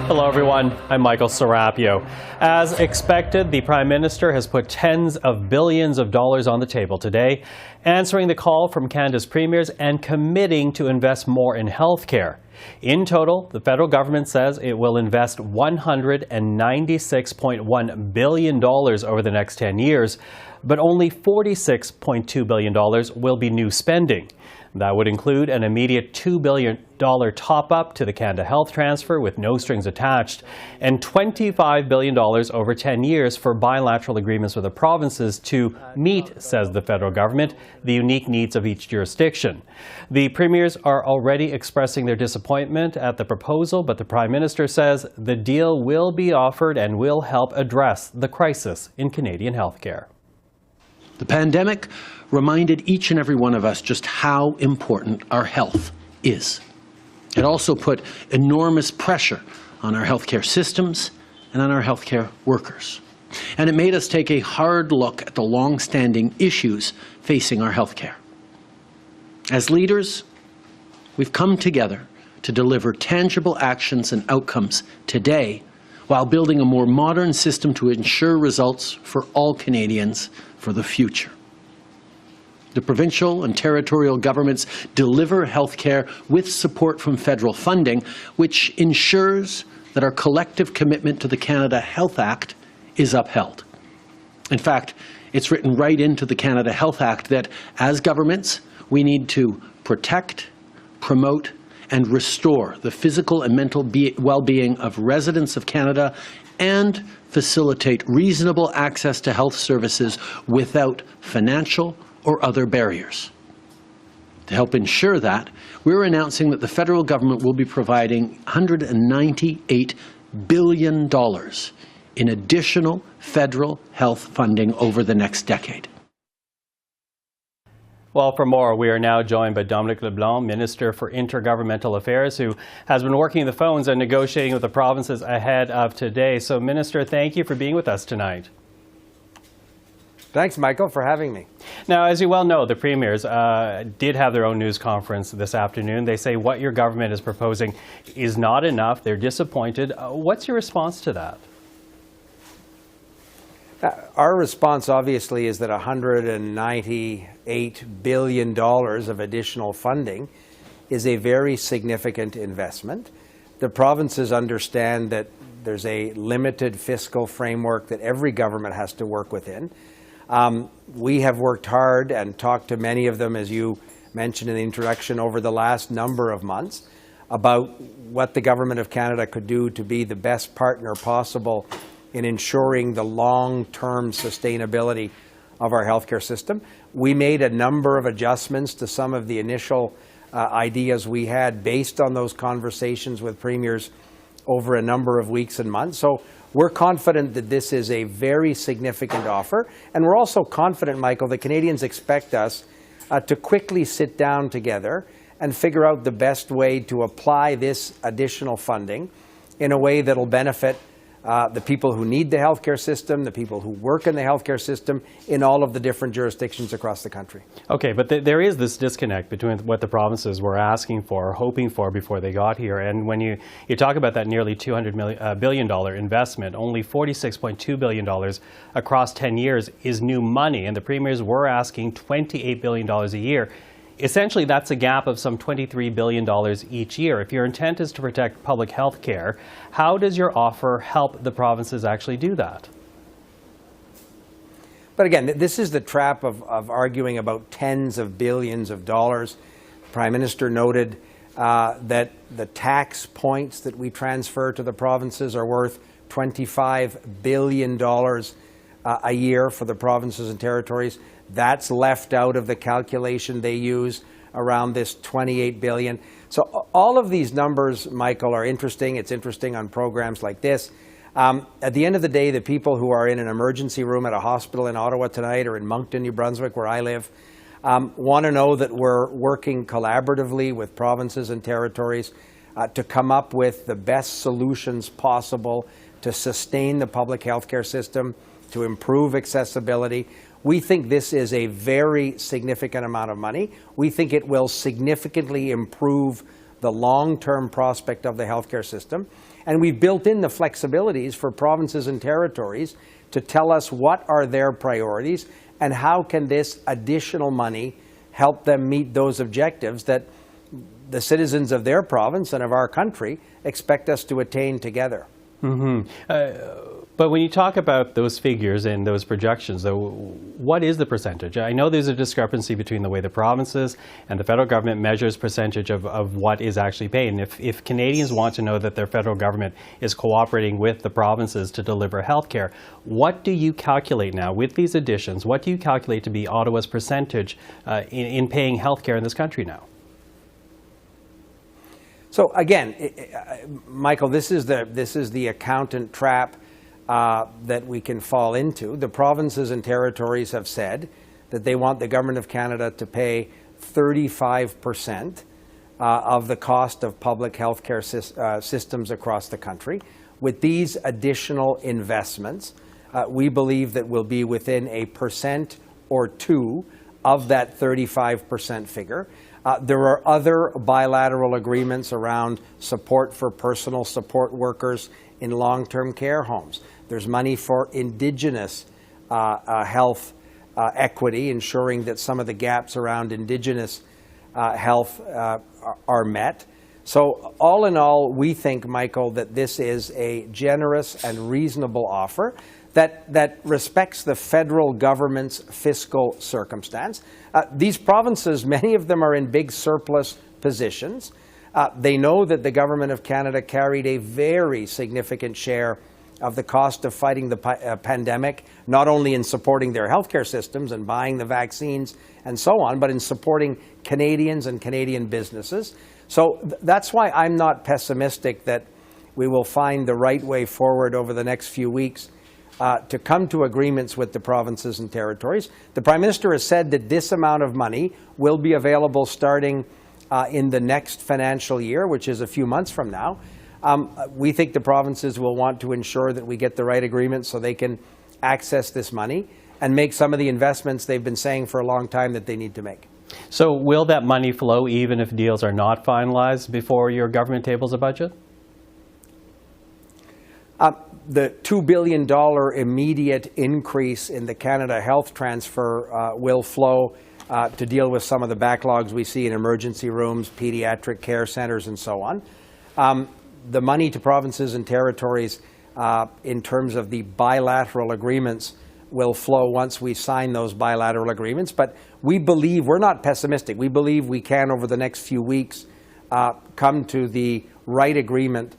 Hello everyone, I'm Michael Serapio. As expected, the Prime Minister has put tens of billions of dollars on the table today, answering the call from Canada's premiers and committing to invest more in healthcare. In total, the federal government says it will invest $196.1 billion over the next 10 years, but only $46.2 billion will be new spending. That would include an immediate $2 billion top-up to the Canada Health Transfer with no strings attached, and $25 billion over 10 years for bilateral agreements with the provinces to meet, says the federal government, the unique needs of each jurisdiction. The premiers are already expressing their disappointment at the proposal, but the Prime Minister says the deal will be offered and will help address the crisis in Canadian healthcare. The pandemic reminded each and every one of us just how important our health is. It also put enormous pressure on our healthcare systems and on our healthcare workers. And it made us take a hard look at the long-standing issues facing our healthcare. As leaders, we've come together to deliver tangible actions and outcomes today while building a more modern system to ensure results for all Canadians for the future. The provincial and territorial governments deliver health care with support from federal funding, which ensures that our collective commitment to the Canada Health Act is upheld. In fact, it's written right into the Canada Health Act that, as governments, we need to protect, promote, and restore the physical and mental well-being of residents of Canada and facilitate reasonable access to health services without financial or other barriers. To help ensure that, we're announcing that the federal government will be providing $198 billion in additional federal health funding over the next decade. Well, for more, we are now joined by Dominic LeBlanc, Minister for Intergovernmental Affairs, who has been working the phones and negotiating with the provinces ahead of today. So, Minister, thank you for being with us tonight. Thanks, Michael, for having me. Now, as you well know, the premiers did have their own news conference this afternoon. They say what your government is proposing is not enough. They're disappointed. What's your response to that? Our response, obviously, is that $198 billion of additional funding is a very significant investment. The provinces understand that there's a limited fiscal framework that every government has to work within. We have worked hard and talked to many of them, as you mentioned in the introduction, over the last number of months about what the Government of Canada could do to be the best partner possible in ensuring the long-term sustainability of our healthcare system. We made a number of adjustments to some of the initial ideas we had based on those conversations with premiers over a number of weeks and months. So we're confident that this is a very significant offer. And we're also confident, Michael, that Canadians expect us to quickly sit down together and figure out the best way to apply this additional funding in a way that will benefit the people who need the healthcare system, the people who work in the healthcare system in all of the different jurisdictions across the country. Okay, but there is this disconnect between what the provinces were asking for, or hoping for before they got here. And when you talk about that nearly $200 billion investment, only $46.2 billion across 10 years is new money. And the premiers were asking $28 billion a year. Essentially, that's a gap of some $23 billion each year. If your intent is to protect public health care, how does your offer help the provinces actually do that? But again, this is the trap of arguing about tens of billions of dollars. The Prime Minister noted that the tax points that we transfer to the provinces are worth $25 billion a year for the provinces and territories. That's left out of the calculation they use around this $28 billion. So all of these numbers, Michael, are interesting. It's interesting on programs like this. At the end of the day, the people who are in an emergency room at a hospital in Ottawa tonight or in Moncton, New Brunswick, where I live, want to know that we're working collaboratively with provinces and territories to come up with the best solutions possible to sustain the public health care system, to improve accessibility. We think this is a very significant amount of money. We think it will significantly improve the long-term prospect of the healthcare system. And we've built in the flexibilities for provinces and territories to tell us what are their priorities and how can this additional money help them meet those objectives that the citizens of their province and of our country expect us to attain together. But when you talk about those figures and those projections, though, what is the percentage? I know there's a discrepancy between the way the provinces and the federal government measures percentage of what is actually paid. And if Canadians want to know that their federal government is cooperating with the provinces to deliver health care, what do you calculate now with these additions? What do you calculate to be Ottawa's percentage in paying health care in this country now? So again, Michael, this is the accountant trap that we can fall into. The provinces and territories have said that they want the Government of Canada to pay 35% of the cost of public health care systems across the country. With these additional investments, we believe that we'll be within 1% or 2% of that 35% figure. There are other bilateral agreements around support for personal support workers in long-term care homes. There's money for Indigenous health equity, ensuring that some of the gaps around Indigenous health are met. So all in all, we think, Michael, that this is a generous and reasonable offer that respects the federal government's fiscal circumstance. These provinces, many of them are in big surplus positions. They know that the Government of Canada carried a very significant share of the cost of fighting the pandemic, not only in supporting their healthcare systems and buying the vaccines and so on, but in supporting Canadians and Canadian businesses. So that's why I'm not pessimistic that we will find the right way forward over the next few weeks to come to agreements with the provinces and territories. The Prime Minister has said that this amount of money will be available starting in the next financial year, which is a few months from now. We think the provinces will want to ensure that we get the right agreement so they can access this money and make some of the investments they've been saying for a long time that they need to make. So will that money flow even if deals are not finalized before your government tables a budget? The $2 billion immediate increase in the Canada Health Transfer will flow to deal with some of the backlogs we see in emergency rooms, pediatric care centers, and so on. The money to provinces and territories in terms of the bilateral agreements will flow once we sign those bilateral agreements. But we believe, we're not pessimistic, we believe we can, over the next few weeks, come to the right agreements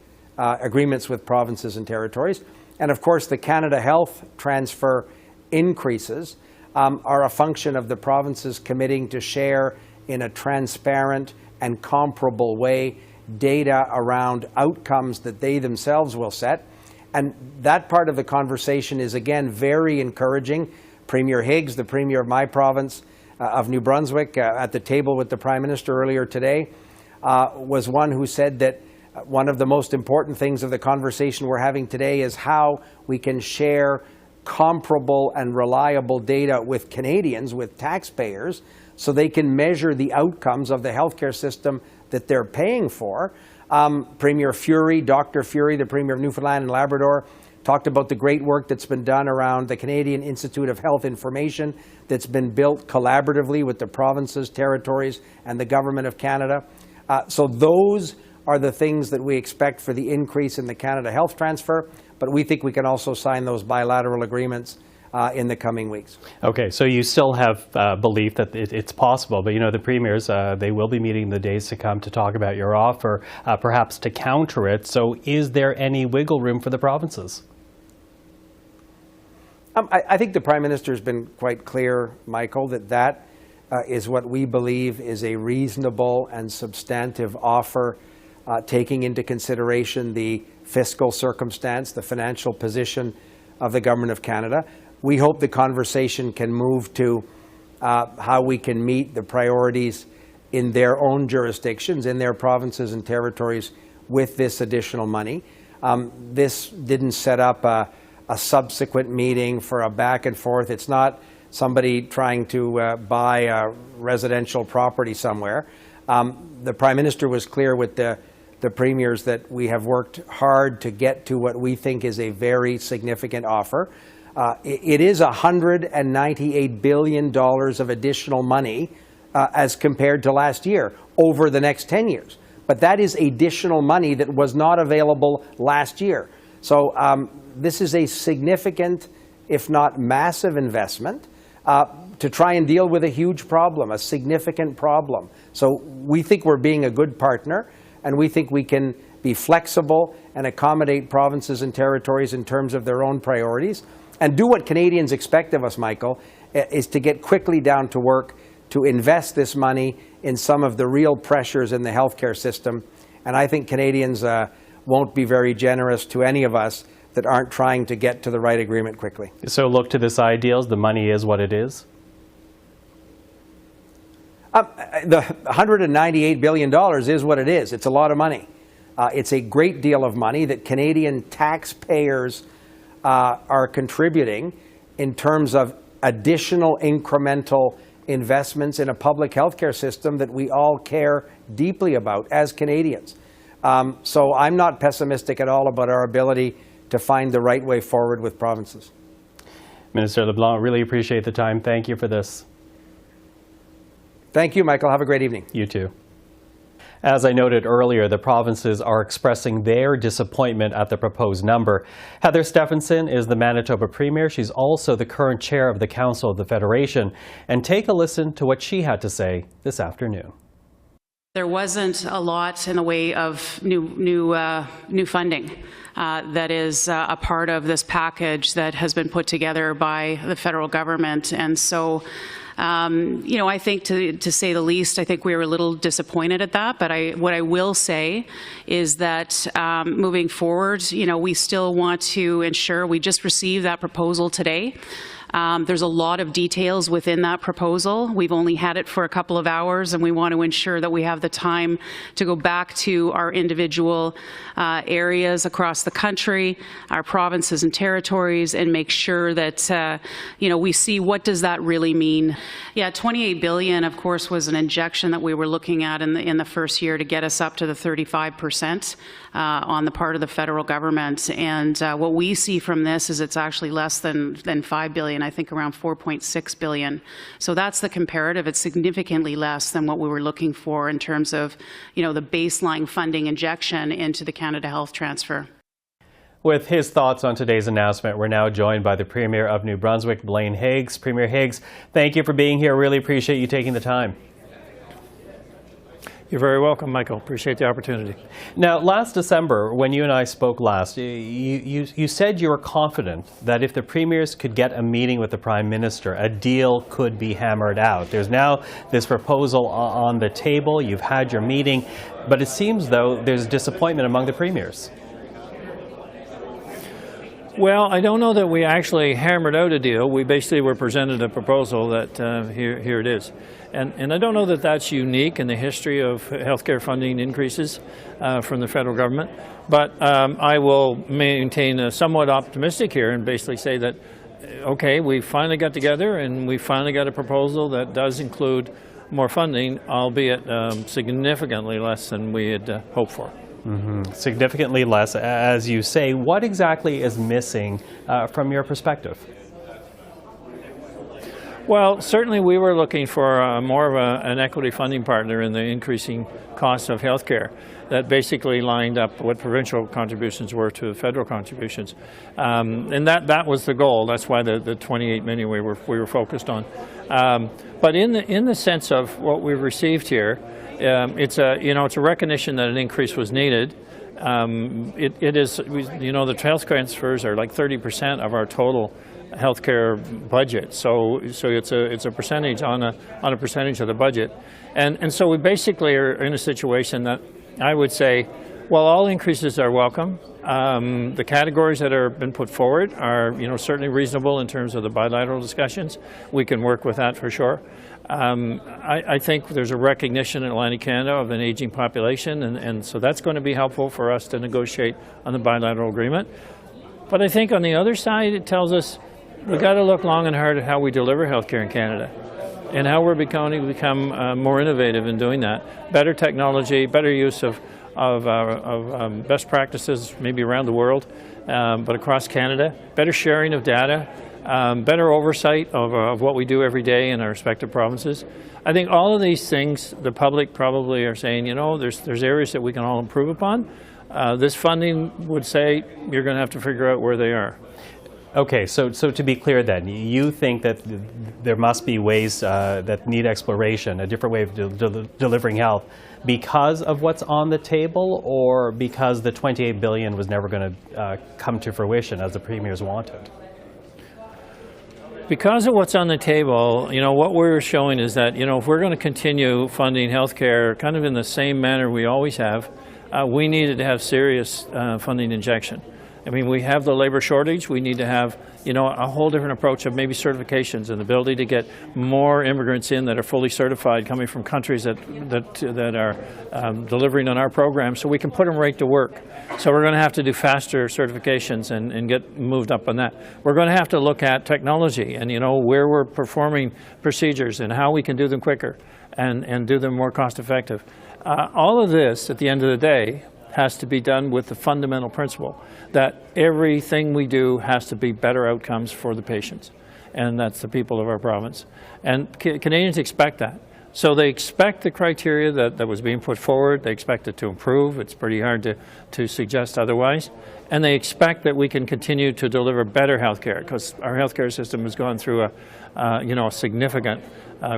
with provinces and territories. And of course, the Canada Health Transfer increases are a function of the provinces committing to share in a transparent and comparable way data around outcomes that they themselves will set. And that part of the conversation is, again, very encouraging. Premier Higgs, the Premier of my province of New Brunswick, at the table with the Prime Minister earlier today, was one who said that one of the most important things of the conversation we're having today is how we can share comparable and reliable data with Canadians, with taxpayers, so they can measure the outcomes of the healthcare system that they're paying for. Premier Fury, Dr. Fury, the Premier of Newfoundland and Labrador, talked about the great work that's been done around the Canadian Institute of Health Information that's been built collaboratively with the provinces, territories, and the Government of Canada. So those are the things that we expect for the increase in the Canada Health Transfer, but we think we can also sign those bilateral agreements in the coming weeks. Okay, so you still have belief that it's possible, but you know the premiers, they will be meeting the days to come to talk about your offer, perhaps to counter it. So is there any wiggle room for the provinces? I think the Prime Minister has been quite clear, Michael, that is what we believe is a reasonable and substantive offer, taking into consideration the fiscal circumstance, the financial position of the Government of Canada. We hope the conversation can move to how we can meet the priorities in their own jurisdictions, in their provinces and territories with this additional money. This didn't set up a subsequent meeting for a back and forth. It's not somebody trying to buy a residential property somewhere. The Prime Minister was clear with the premiers that we have worked hard to get to what we think is a very significant offer. It is $198 billion of additional money as compared to last year over the next 10 years. But that is additional money that was not available last year. So this is a significant, if not massive, investment to try and deal with a huge problem, a significant problem. So we think we're being a good partner, and we think we can be flexible and accommodate provinces and territories in terms of their own priorities, and do what Canadians expect of us, Michael, is to get quickly down to work to invest this money in some of the real pressures in the healthcare system. And I think Canadians won't be very generous to any of us that aren't trying to get to the right agreement quickly. So look to the side deals. The money is what it is? The $198 billion is what it is. It's a lot of money. It's a great deal of money that Canadian taxpayers are contributing in terms of additional incremental investments in a public healthcare system that we all care deeply about as Canadians. So I'm not pessimistic at all about our ability to find the right way forward with provinces. Minister LeBlanc, really appreciate the time. Thank you for this. Thank you, Michael. Have a great evening. You too. As I noted earlier, the provinces are expressing their disappointment at the proposed number. Heather Stephenson is the Manitoba Premier. She's also the current chair of the Council of the Federation. And take a listen to what she had to say this afternoon. There wasn't a lot in the way of new funding that is a part of this package that has been put together by the federal government. And so I think to say the least, I think we were a little disappointed at that. But what I will say is that moving forward, we still want to ensure we just received that proposal today. There's a lot of details within that proposal. We've only had it for a couple of hours, and we want to ensure that we have the time to go back to our individual areas across the country, our provinces and territories, and make sure that we see what does that really mean. Yeah, $28 billion, of course, was an injection that we were looking at in the first year to get us up to the 35% on the part of the federal government. And what we see from this is it's actually less than $5 billion. I think around $4.6 billion. So that's the comparative. It's significantly less than what we were looking for in terms of, the baseline funding injection into the Canada Health Transfer. With his thoughts on today's announcement, we're now joined by the Premier of New Brunswick, Blaine Higgs. Premier Higgs, thank you for being here. Really appreciate you taking the time. You're very welcome, Michael. Appreciate the opportunity. Now, last December, when you and I spoke last, you said you were confident that if the premiers could get a meeting with the Prime Minister, a deal could be hammered out. There's now this proposal on the table. You've had your meeting, but it seems, though, there's disappointment among the premiers. Well, I don't know that we actually hammered out a deal. We basically were presented a proposal that here it is. And I don't know that that's unique in the history of healthcare funding increases from the federal government. But I will maintain a somewhat optimistic here and basically say that, okay, we finally got together and we finally got a proposal that does include more funding, albeit significantly less than we had hoped for. Mm-hmm. Significantly less, as you say. What exactly is missing from your perspective? Well, certainly we were looking for more of an equity funding partner in the increasing costs of healthcare that basically lined up what provincial contributions were to federal contributions. And that was the goal. That's why the 28 million we were focused on. But in the sense of what we've received here, it's a recognition that an increase was needed. It is, the health transfers are like 30% of our total healthcare budget. So it's a percentage on a percentage of the budget, and so we basically are in a situation that I would say, well, all increases are welcome. The categories that have been put forward are certainly reasonable in terms of the bilateral discussions. We can work with that for sure. I think there's a recognition in Atlantic Canada of an aging population, and so that's going to be helpful for us to negotiate on the bilateral agreement. But I think on the other side, it tells us we've got to look long and hard at how we deliver healthcare in Canada. and how we're become more innovative in doing that. Better technology, better use of best practices maybe around the world, but across Canada, better sharing of data, better oversight of what we do every day in our respective provinces. I think all of these things, the public probably are saying, you know, there's areas that we can all improve upon. This funding would say you're going to have to figure out where they are. Okay, so to be clear then, you think that there must be ways that need exploration, a different way of delivering health, because of what's on the table, or because the $28 billion was never going to come to fruition as the premiers wanted? Because of what's on the table, you know, what we're showing is that, you know, if we're going to continue funding healthcare kind of in the same manner we always have, we needed to have serious funding injection. I mean, we have the labor shortage. We need to have, you know, a whole different approach of maybe certifications and the ability to get more immigrants in that are fully certified, coming from countries that are delivering on our program, so we can put them right to work. So we're going to have to do faster certifications and get moved up on that. We're going to have to look at technology and, you know, where we're performing procedures and how we can do them quicker and do them more cost effective. All of this, at the end of the day, has to be done with the fundamental principle that everything we do has to be better outcomes for the patients, and that's the people of our province. And Canadians expect that. So they expect the criteria that was being put forward. They expect it to improve. It's pretty hard to suggest otherwise. And they expect that we can continue to deliver better health care, because our health care system has gone through a significant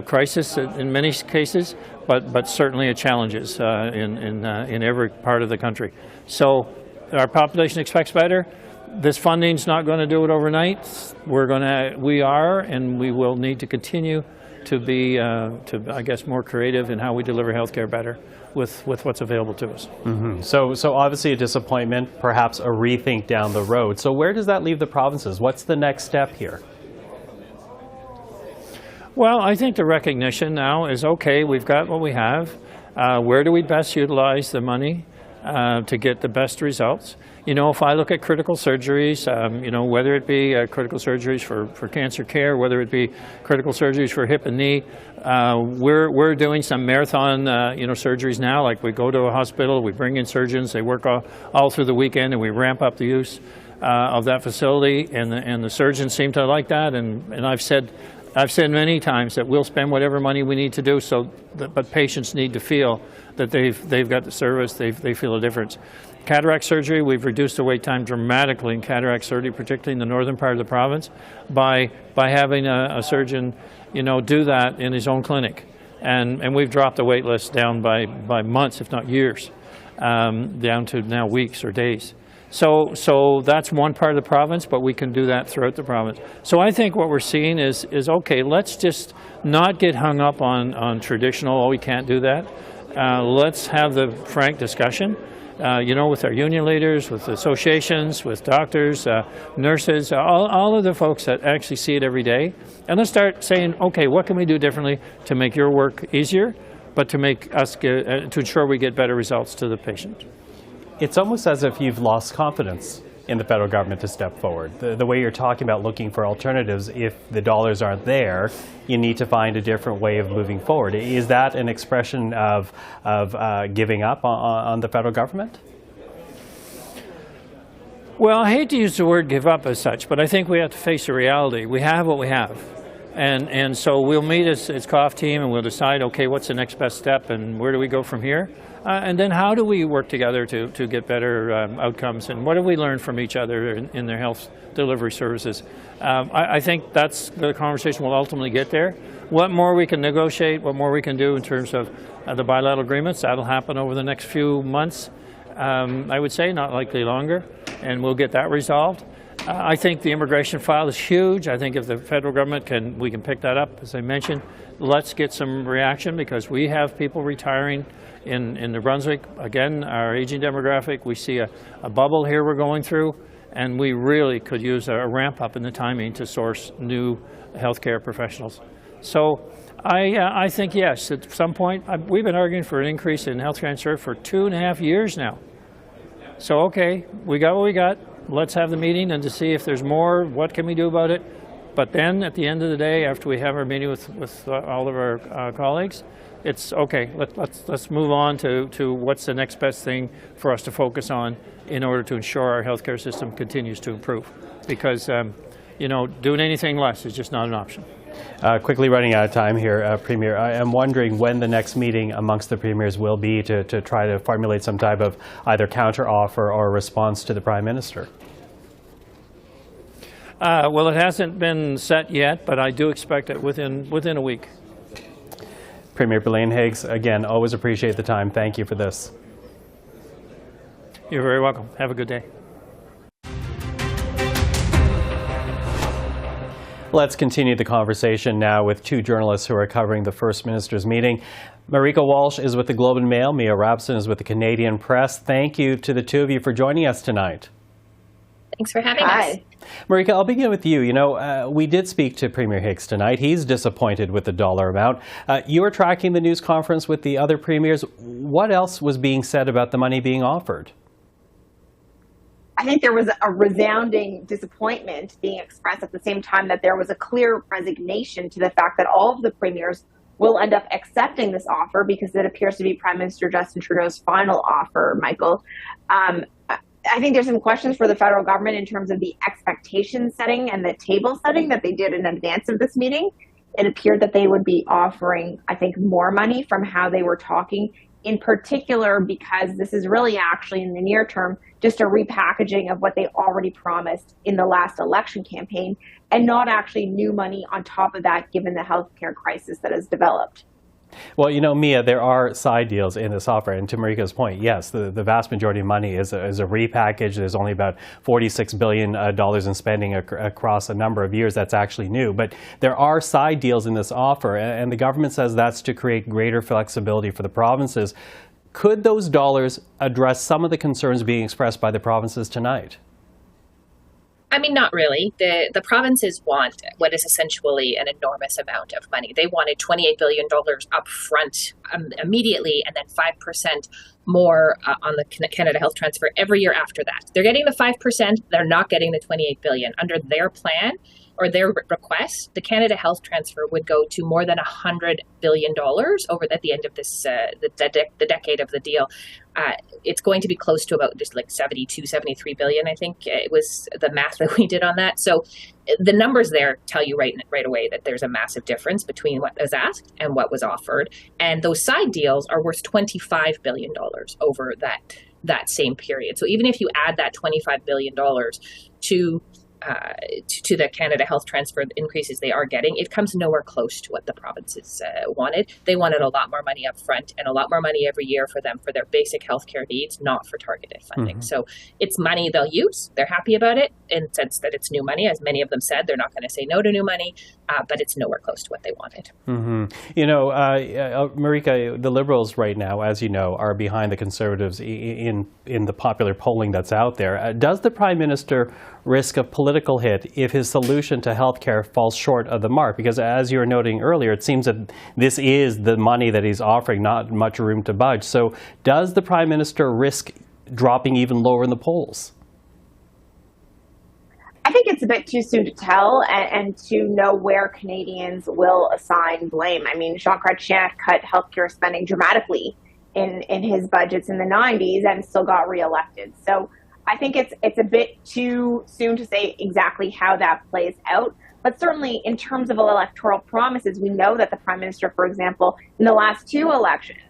crisis in many cases, but certainly challenges in every part of the country. So our population expects better. This funding's not going to do it overnight. We are, and we will need to continue to be, I guess, more creative in how we deliver health care better with what's available to us. Mm-hmm. So obviously a disappointment, perhaps a rethink down the road. So where does that leave the provinces? What's the next step here? Well, I think the recognition now is, okay, we've got what we have. Where do we best utilize the money to get the best results? You know, if I look at critical surgeries, you know, whether it be critical surgeries for cancer care, whether it be critical surgeries for hip and knee, we're doing some marathon, surgeries now. Like, we go to a hospital, we bring in surgeons, they work all through the weekend, and we ramp up the use of that facility, and the surgeons seem to like that. And I've said many times that we'll spend whatever money we need to do, but patients need to feel that they've got the service, they feel a difference. Cataract surgery, we've reduced the wait time dramatically in cataract surgery, particularly in the northern part of the province, by having a surgeon, do that in his own clinic. And we've dropped the wait list down by months, if not years, down to now weeks or days. So that's one part of the province, but we can do that throughout the province. So I think what we're seeing is okay, let's just not get hung up on traditional, we can't do that. Let's have the frank discussion, with our union leaders, with associations, with doctors, nurses, all of the folks that actually see it every day. And let's start saying, okay, what can we do differently to make your work easier, but to make us to ensure we get better results to the patient. It's almost as if you've lost confidence in the federal government to step forward. The way you're talking about looking for alternatives, if the dollars aren't there, you need to find a different way of moving forward. Is that an expression of giving up on the federal government? Well, I hate to use the word give up as such, but I think we have to face the reality. We have what we have. And so we'll meet as COF team and we'll decide, okay, what's the next best step and where do we go from here? And then how do we work together to get better outcomes, and what have we learned from each other in their health delivery services? I think that's the conversation we'll ultimately get there. What more we can negotiate, what more we can do in terms of the bilateral agreements, that'll happen over the next few months. I would say not likely longer, and we'll get that resolved. I think the immigration file is huge. I think if the federal government we can pick that up, as I mentioned. Let's get some reaction, because we have people retiring in New Brunswick. Again, our aging demographic, we see a bubble here we're going through, and we really could use a ramp up in the timing to source new healthcare professionals. So I think, yes, at some point, we've been arguing for an increase in health transfer for 2.5 years now. So, okay, we got what we got. Let's have the meeting and to see if there's more, what can we do about it? But then at the end of the day, after we have our meeting with all of our colleagues, it's okay, let's move on to what's the next best thing for us to focus on in order to ensure our healthcare system continues to improve. Because, doing anything less is just not an option. Quickly running out of time here, Premier. I am wondering when the next meeting amongst the premiers will be to try to formulate some type of either counter-offer or response to the Prime Minister. Well, it hasn't been set yet, but I do expect it within a week. Premier Blaine Higgs, again, always appreciate the time. Thank you for this. You're very welcome. Have a good day. Let's continue the conversation now with two journalists who are covering the First Minister's meeting. Marieke Walsh is with the Globe and Mail. Mia Rabson is with the Canadian Press. Thank you to the two of you for joining us tonight. Thanks for having us. Marieke, I'll begin with you. We did speak to Premier Higgs tonight. He's disappointed with the dollar amount. You were tracking the news conference with the other premiers. What else was being said about the money being offered? I think there was a resounding disappointment being expressed at the same time that there was a clear resignation to the fact that all of the premiers will end up accepting this offer because it appears to be Prime Minister Justin Trudeau's final offer, Michael. I think there's some questions for the federal government in terms of the expectation setting and the table setting that they did in advance of this meeting. It appeared that they would be offering, I think, more money from how they were talking, in particular because this is really actually in the near term just a repackaging of what they already promised in the last election campaign and not actually new money on top of that given the healthcare crisis that has developed. Well, Mia, there are side deals in this offer. And to Marieka's point, yes, the vast majority of money is a repackage. There's only about $46 billion in spending across a number of years. That's actually new. But there are side deals in this offer. And the government says that's to create greater flexibility for the provinces. Could those dollars address some of the concerns being expressed by the provinces tonight? I mean, not really. The provinces want what is essentially an enormous amount of money. They wanted $28 billion up front immediately and then 5% more on the Canada Health Transfer every year after that. They're getting the 5%. They're not getting the $28 billion. Under their plan or their request, the Canada Health Transfer would go to more than $100 billion over at the end of this the decade of the deal. It's going to be close to about just like 73 billion, I think it was the math that we did on that. So the numbers there tell you right away that there's a massive difference between what was asked and what was offered. And those side deals are worth $25 billion over that same period. So even if you add that $25 billion to the Canada Health Transfer increases they are getting, it comes nowhere close to what the provinces wanted. They wanted a lot more money up front and a lot more money every year for them for their basic healthcare needs, not for targeted funding. So it's money they'll use. They're happy about it in the sense that it's new money. As many of them said, they're not going to say no to new money, but it's nowhere close to what they wanted. Marieke, the Liberals right now, as you know, are behind the Conservatives in the popular polling that's out there. Does the Prime Minister risk a political hit if his solution to healthcare falls short of the mark? Because as you were noting earlier, it seems that this is the money that he's offering, not much room to budge. So does the Prime Minister risk dropping even lower in the polls? I think it's a bit too soon to tell and to know where Canadians will assign blame. I mean, Jean Chrétien cut healthcare spending dramatically in his budgets in the 90s and still got reelected. So I think it's a bit too soon to say exactly how that plays out. But certainly in terms of electoral promises, we know that the Prime Minister, for example, in the last two elections,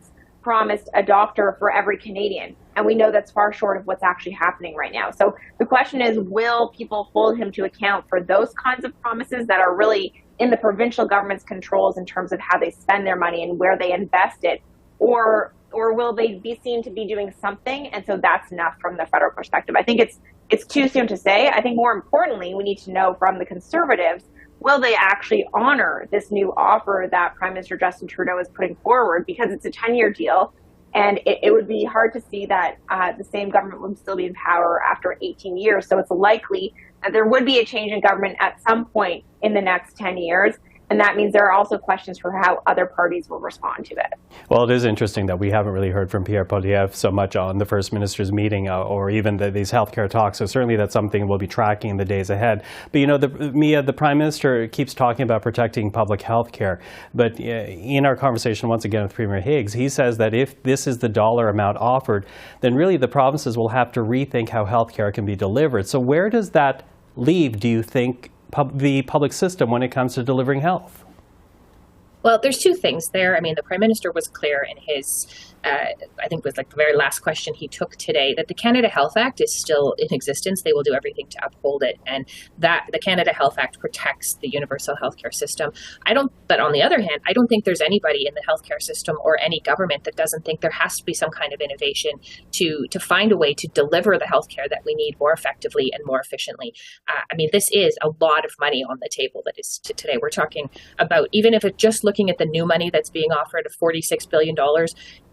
promised a doctor for every Canadian. And we know that's far short of what's actually happening right now. So the question is, will people hold him to account for those kinds of promises that are really in the provincial government's controls in terms of how they spend their money and where they invest it? Or will they be seen to be doing something? And so that's enough from the federal perspective. I think it's too soon to say. I think more importantly, we need to know from the Conservatives, will they actually honor this new offer that Prime Minister Justin Trudeau is putting forward? Because it's a 10-year deal, and it would be hard to see that the same government would still be in power after 18 years. So it's likely that there would be a change in government at some point in the next 10 years. And that means there are also questions for how other parties will respond to it. Well, it is interesting that we haven't really heard from Pierre Poilievre so much on the First Minister's meeting or even these healthcare talks. So certainly that's something we'll be tracking in the days ahead. But, you know, Mia, the Prime Minister keeps talking about protecting public health care. But in our conversation once again with Premier Higgs, he says that if this is the dollar amount offered, then really the provinces will have to rethink how health care can be delivered. So where does that leave, do you think, the public system when it comes to delivering health? Well, there's two things there. I mean, the Prime Minister was clear in his, I think it was like the very last question he took today, that the Canada Health Act is still in existence. They will do everything to uphold it. And that the Canada Health Act protects the universal healthcare system. But on the other hand, I don't think there's anybody in the healthcare system or any government that doesn't think there has to be some kind of innovation to find a way to deliver the healthcare that we need more effectively and more efficiently. I mean, this is a lot of money on the table that is today. We're talking about, even if it's just looking at the new money that's being offered of $46 billion,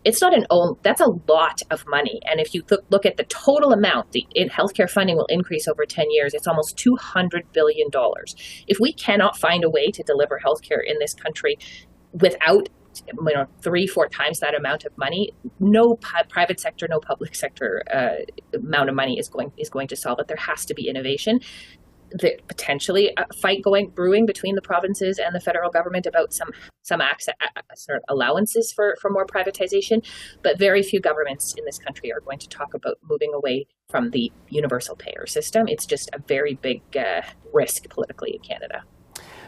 it's not that's a lot of money. And if you look at the total amount, in healthcare funding will increase over 10 years. It's almost $200 billion. If we cannot find a way to deliver healthcare in this country without 3-4 times that amount of money, no private sector, no public sector amount of money is going to solve it. There has to be innovation. Potentially a fight brewing between the provinces and the federal government about some access, sort of allowances for more privatization, but very few governments in this country are going to talk about moving away from the universal payer system. It's just a very big risk politically in Canada.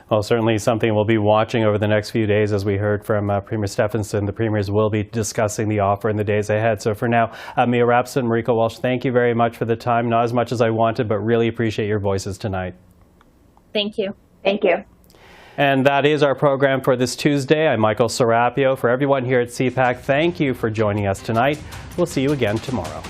Well, certainly something we'll be watching over the next few days. As we heard from Premier Stephenson, the premiers will be discussing the offer in the days ahead. So for now, Mia Rabson, Marieke Walsh, thank you very much for the time. Not as much as I wanted, but really appreciate your voices tonight. Thank you. Thank you. And that is our program for this Tuesday. I'm Michael Serapio. For everyone here at CPAC, thank you for joining us tonight. We'll see you again tomorrow.